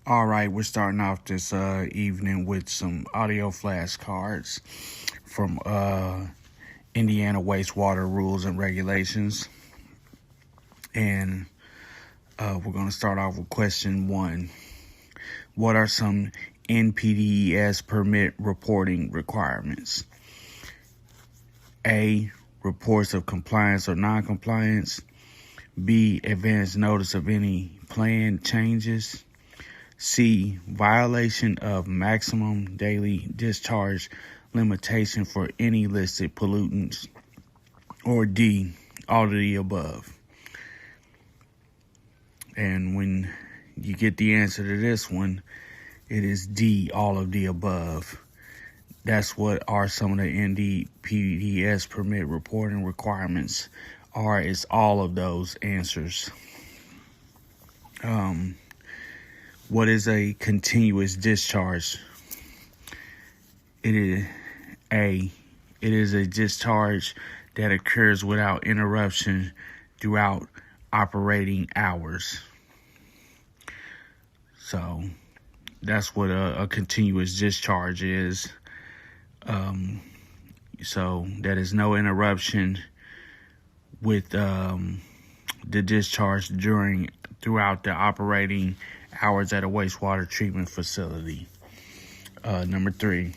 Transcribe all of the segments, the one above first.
All right, we're starting off this evening with some audio flashcards from Indiana Wastewater Rules and Regulations. And we're going to start off with question 1. What are some NPDES permit reporting requirements? A. Reports of compliance or non-compliance. B. Advance notice of any planned changes. C. Violation of maximum daily discharge limitation for any listed pollutants. Or D. All of the above. And when you get the answer to this one, it is D. All of the above. That's what are some of the NPDES permit reporting requirements are. Is all of those answers. What is a continuous discharge? It is a discharge that occurs without interruption throughout operating hours. So that's what a continuous discharge is. So that is no interruption with the discharge throughout the operating hours at a wastewater treatment facility. Number 3,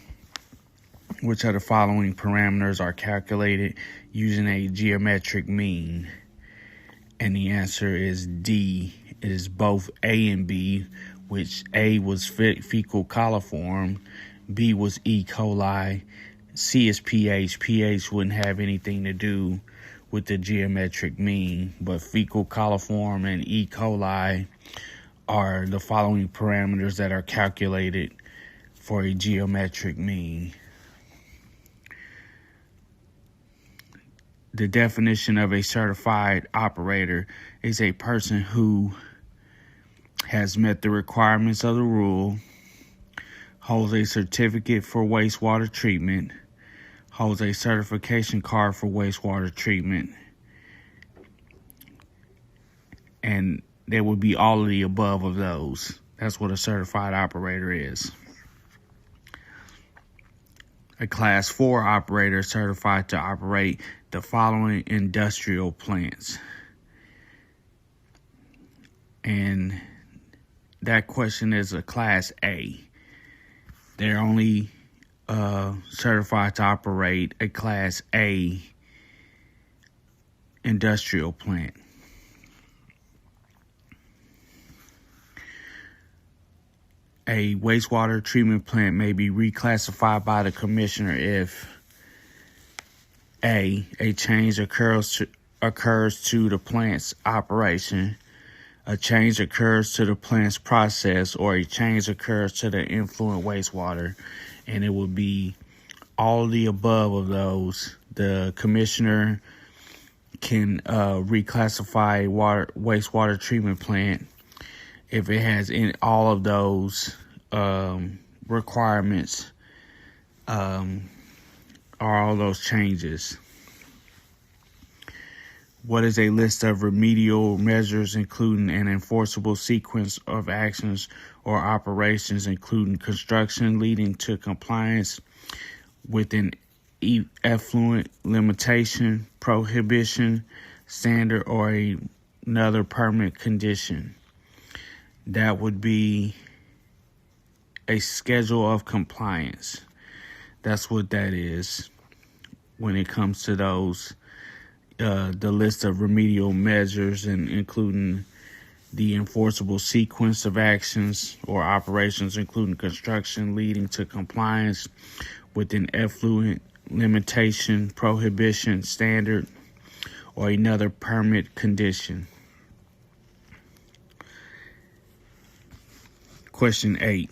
which of the following parameters are calculated using a geometric mean? And the answer is D. It is both A and B, which A was fecal coliform, B was E. coli, C is pH. pH wouldn't have anything to do with the geometric mean, but fecal coliform and E. coli are the following parameters that are calculated for a geometric mean. The definition of a certified operator is a person who has met the requirements of the rule, holds a certificate for wastewater treatment, holds a certification card for wastewater treatment, and there would be all of the above of those. That's what a certified operator is. A Class 4 operator is certified to operate the following industrial plants. And that question is a Class A. They're only certified to operate a Class A industrial plant. A wastewater treatment plant may be reclassified by the commissioner if A change occurs to the plant's operation, a change occurs to the plant's process, or a change occurs to the influent wastewater. And it would be all of the above of those. The commissioner can reclassify a wastewater treatment plant if it has all of those requirements, or all those changes. What is a list of remedial measures, including an enforceable sequence of actions or operations, including construction leading to compliance with an effluent limitation, prohibition, standard, or another permit condition? That would be a schedule of compliance. That's what that is when it comes to those. The list of remedial measures, and including the enforceable sequence of actions or operations, including construction leading to compliance with an effluent limitation, prohibition, standard, or another permit condition. Question 8.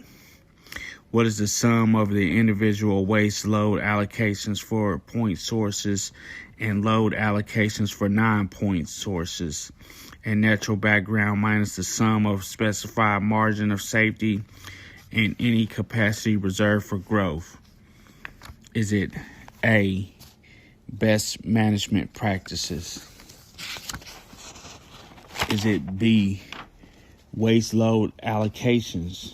What is the sum of the individual waste load allocations for point sources and load allocations for non-point sources and natural background minus the sum of specified margin of safety and any capacity reserved for growth? Is it A, best management practices? Is it B, waste load allocations?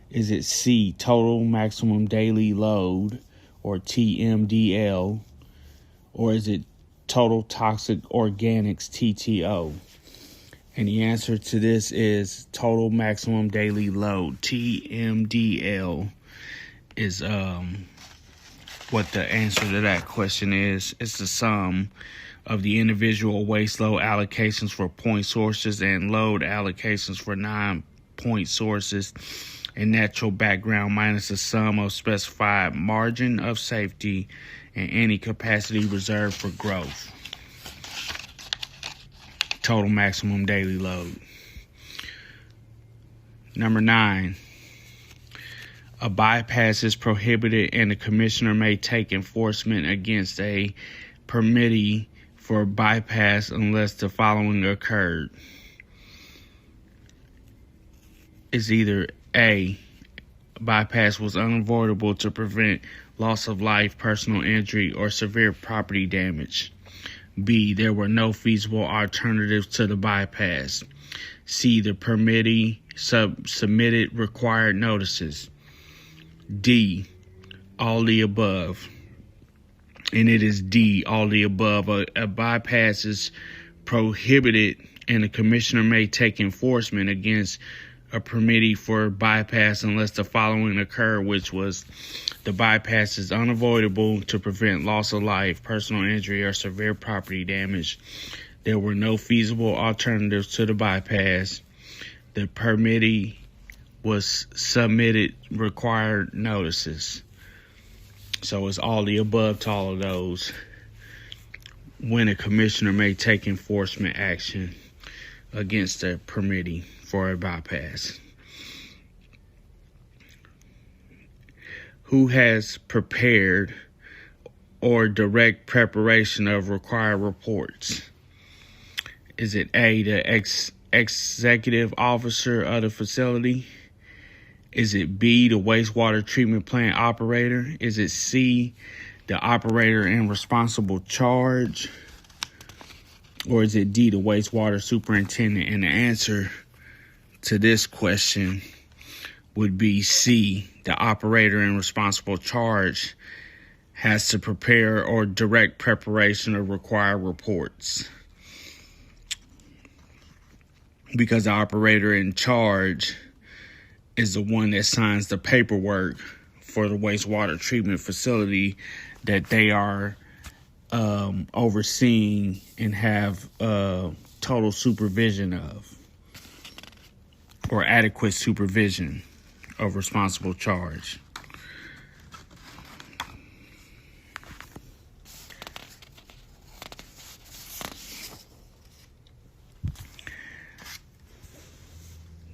Is it C, total maximum daily load, or TMDL, or is it total toxic organics, TTO? And the answer to this is total maximum daily load, TMDL, is what the answer to that question is. It's the sum of the individual waste load allocations for point sources and load allocations for non-point sources and natural background minus the sum of specified margin of safety and any capacity reserved for growth. Total maximum daily load. Number 9. A bypass is prohibited and the commissioner may take enforcement against a permittee for bypass unless the following occurred. Is either A, bypass was unavoidable to prevent loss of life, personal injury, or severe property damage. B, there were no feasible alternatives to the bypass. C, the permittee submitted required notices. D, all the above. And it is D, all the above. A bypass is prohibited and the commissioner may take enforcement against a permittee for bypass unless the following occur, which was the bypass is unavoidable to prevent loss of life, personal injury, or severe property damage. There were no feasible alternatives to the bypass. The permittee was submitted required notices. So it's all the above to all of those when a commissioner may take enforcement action against a permittee for a bypass. Who has prepared or direct preparation of required reports? Is it A, the executive officer of the facility? Is it B, the wastewater treatment plant operator? Is it C, the operator in responsible charge? Or is it D, the wastewater superintendent? And the answer to this question would be C, the operator in responsible charge has to prepare or direct preparation of required reports. Because the operator in charge is the one that signs the paperwork for the wastewater treatment facility that they are overseeing and have total supervision of, or adequate supervision of responsible charge.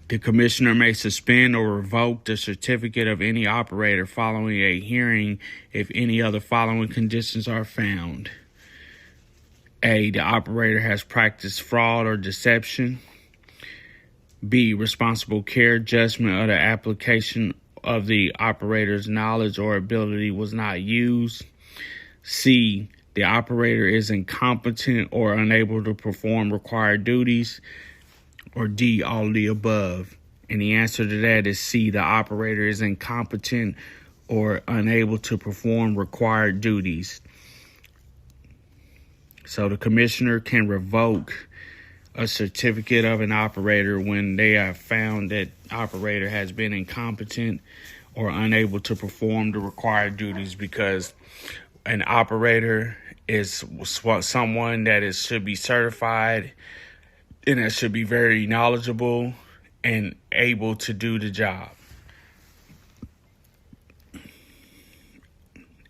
The commissioner may suspend or revoke the certificate of any operator following a hearing if any of the following conditions are found. A, the operator has practiced fraud or deception. B, responsible care, judgment, or the application of the operator's knowledge or ability was not used. C, the operator is incompetent or unable to perform required duties. Or D, all of the above. And the answer to that is C, the operator is incompetent or unable to perform required duties. So the commissioner can revoke a certificate of an operator when they have found that operator has been incompetent or unable to perform the required duties, because an operator is someone that should be certified and that should be very knowledgeable and able to do the job.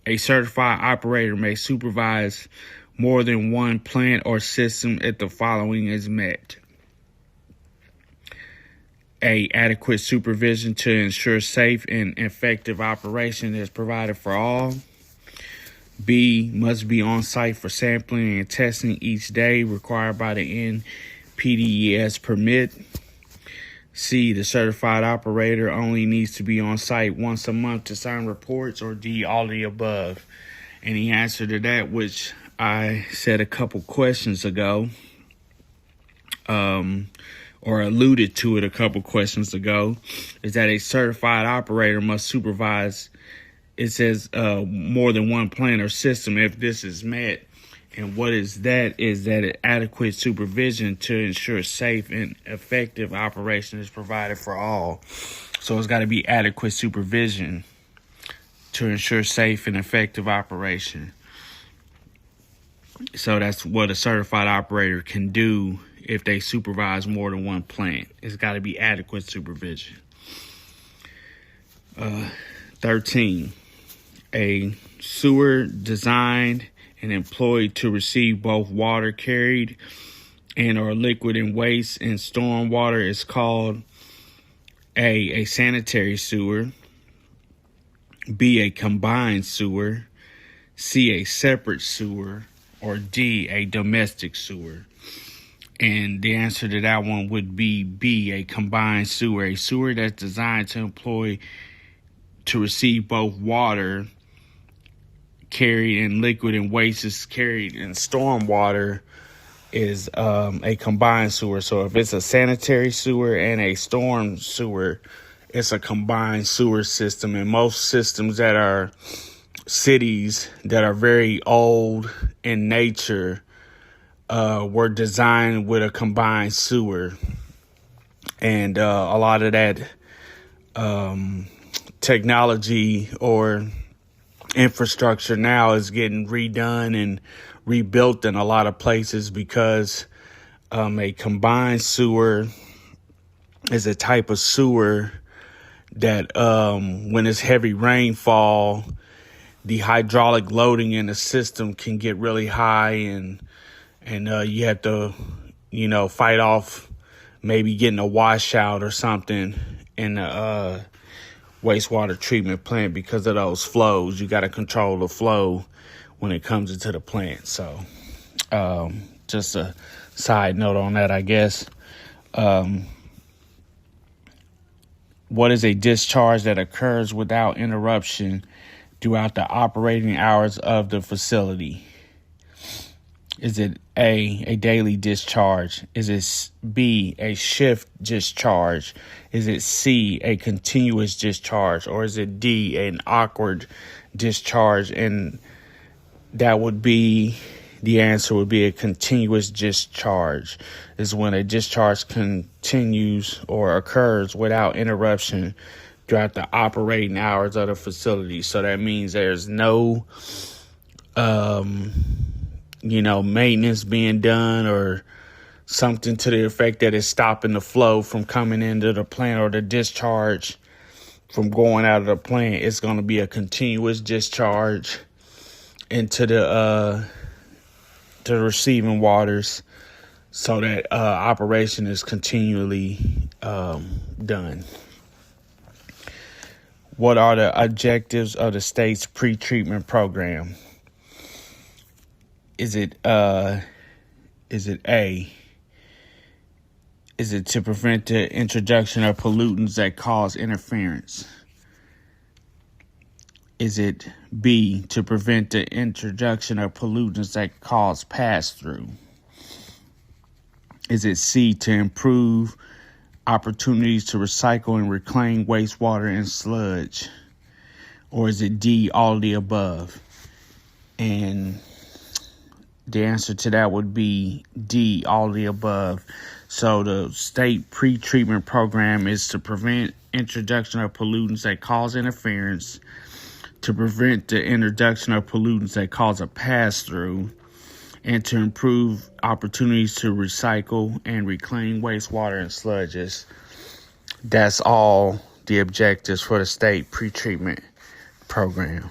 A certified operator may supervise more than one plant or system if the following is met. A, adequate supervision to ensure safe and effective operation is provided for all. B, must be on site for sampling and testing each day required by the NPDES permit. C, the certified operator only needs to be on site once a month to sign reports. Or D, all of the above. And the answer to that, which I said a couple questions ago, or or alluded to it a couple questions ago, is that a certified operator must supervise, it says, more than one plant or system if this is met. And what is that? Is that adequate supervision to ensure safe and effective operation is provided for all. So it's got to be adequate supervision to ensure safe and effective operation. So that's what a certified operator can do if they supervise more than one plant. It's got to be adequate supervision. 13, a sewer designed and employed to receive both water carried and or liquid and waste and storm water is called A, sanitary sewer, B, a combined sewer, C, a separate sewer, or D, a domestic sewer. And the answer to that one would be B, a combined sewer. A sewer that's designed to employ to receive both water carried and liquid and waste is carried in storm water is a combined sewer. So if it's a sanitary sewer and a storm sewer, it's a combined sewer system. And most systems that are cities that are very old in nature were designed with a combined sewer. And a lot of that technology or infrastructure now is getting redone and rebuilt in a lot of places because a combined sewer is a type of sewer that when it's heavy rainfall, the hydraulic loading in the system can get really high and you have to, fight off maybe getting a washout or something in the wastewater treatment plant because of those flows. You got to control the flow when it comes into the plant. So just a side note on that, I guess. What is a discharge that occurs without interruption throughout the operating hours of the facility? Is it A, daily discharge? Is it B, a shift discharge? Is it C, a continuous discharge? Or is it D, an awkward discharge? And that would be, the answer would be a continuous discharge. Is when a discharge continues or occurs without interruption throughout the operating hours of the facility. So that means there's no maintenance being done or something to the effect that is stopping the flow from coming into the plant or the discharge from going out of the plant. It's going to be a continuous discharge into the receiving waters so that operation is continually done. What are the objectives of the state's pre-treatment program? Is it A? Is it to prevent the introduction of pollutants that cause interference? Is it B, to prevent the introduction of pollutants that cause pass-through? Is it C, to improve opportunities to recycle and reclaim wastewater and sludge? Or is it D, all of the above? And the answer to that would be D, all of the above. So the state pre-treatment program is to prevent introduction of pollutants that cause interference, to prevent the introduction of pollutants that cause a pass-through, and to improve opportunities to recycle and reclaim wastewater and sludges. That's all the objectives for the state pre-treatment program.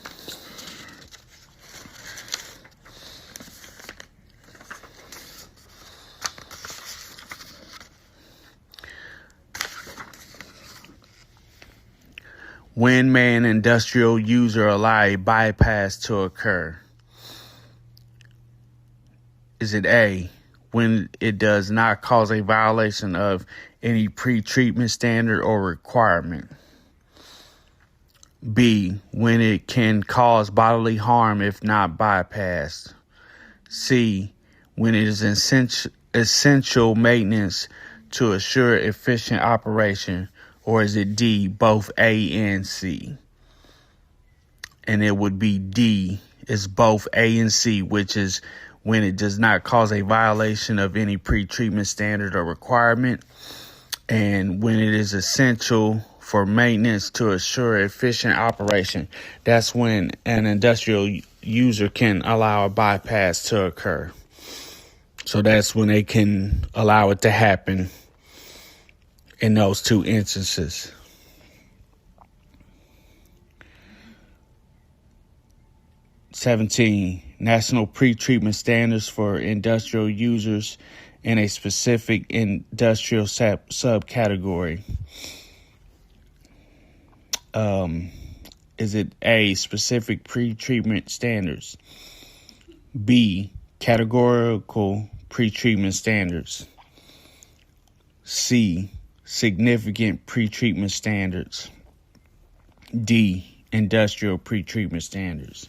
When may an industrial user allow a bypass to occur? Is it A, when it does not cause a violation of any pre-treatment standard or requirement? B, when it can cause bodily harm if not bypassed? C, when it is essential maintenance to assure efficient operation? Or is it D, both A and C? And it would be D, is both A and C, which is when it does not cause a violation of any pre-treatment standard or requirement, and when it is essential for maintenance to assure efficient operation. That's when an industrial user can allow a bypass to occur. So that's when they can allow it to happen in those two instances. (17) National pre-treatment standards for industrial users in a specific industrial subcategory. Is it A, specific pre-treatment standards? B, categorical pre-treatment standards? C, significant pre-treatment standards? D, industrial pre-treatment standards?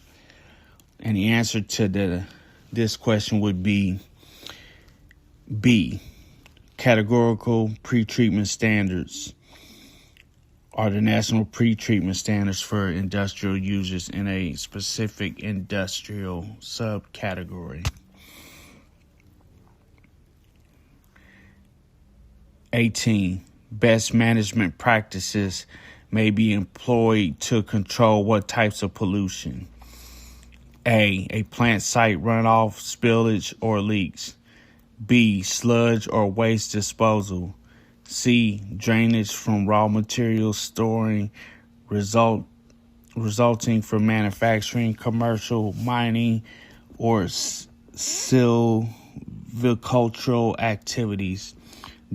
And the answer to this question would be B, categorical pre-treatment standards are the national pre-treatment standards for industrial users in a specific industrial subcategory. 18. Best management practices may be employed to control what types of pollution? A plant site runoff, spillage, or leaks. B, sludge or waste disposal. C, drainage from raw materials storing resulting from manufacturing, commercial, mining, or silvicultural activities.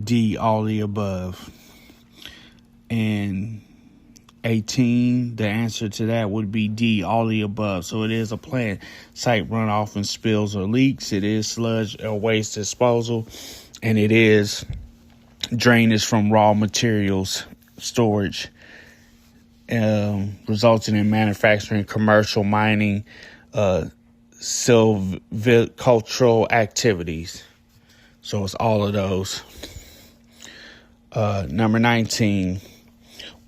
D, all the above. And 18, the answer to that would be D, all the above. So it is a plant site runoff and spills or leaks. It is sludge or waste disposal. And it is drainage from raw materials storage, resulting in manufacturing, commercial, mining, silvicultural activities. So it's all of those. Number 19.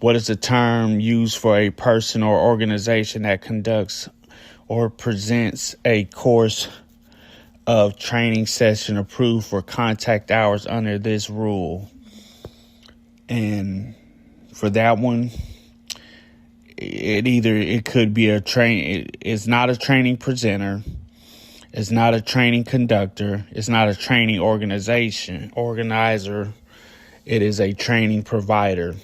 What is the term used for a person or organization that conducts or presents a course of training session approved for contact hours under this rule? And for that one, it could be a it's not a training presenter, it's not a training conductor, it's not a training organizer, it is a training provider.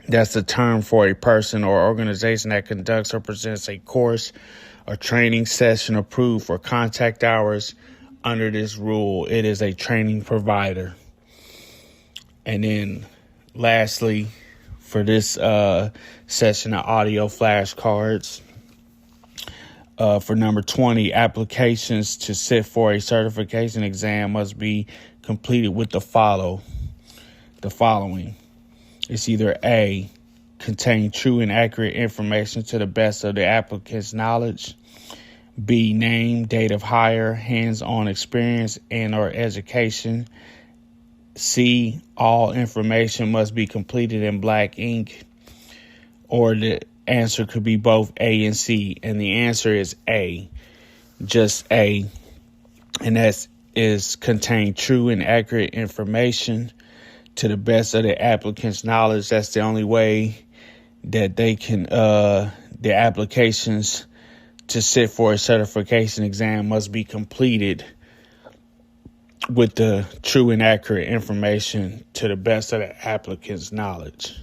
That's the term for a person or organization that conducts or presents a course or training session approved for contact hours under this rule. It is a training provider. And then lastly, for this session of audio flashcards, for number 20, applications to sit for a certification exam must be completed with the following. It's either A, contain true and accurate information to the best of the applicant's knowledge. B, name, date of hire, hands-on experience, and or education. C, all information must be completed in black ink. Or the answer could be both A and C. And the answer is A, just A. And that is contain true and accurate information to the best of the applicant's knowledge. That's the only way that they can, the applications to sit for a certification exam must be completed with the true and accurate information to the best of the applicant's knowledge.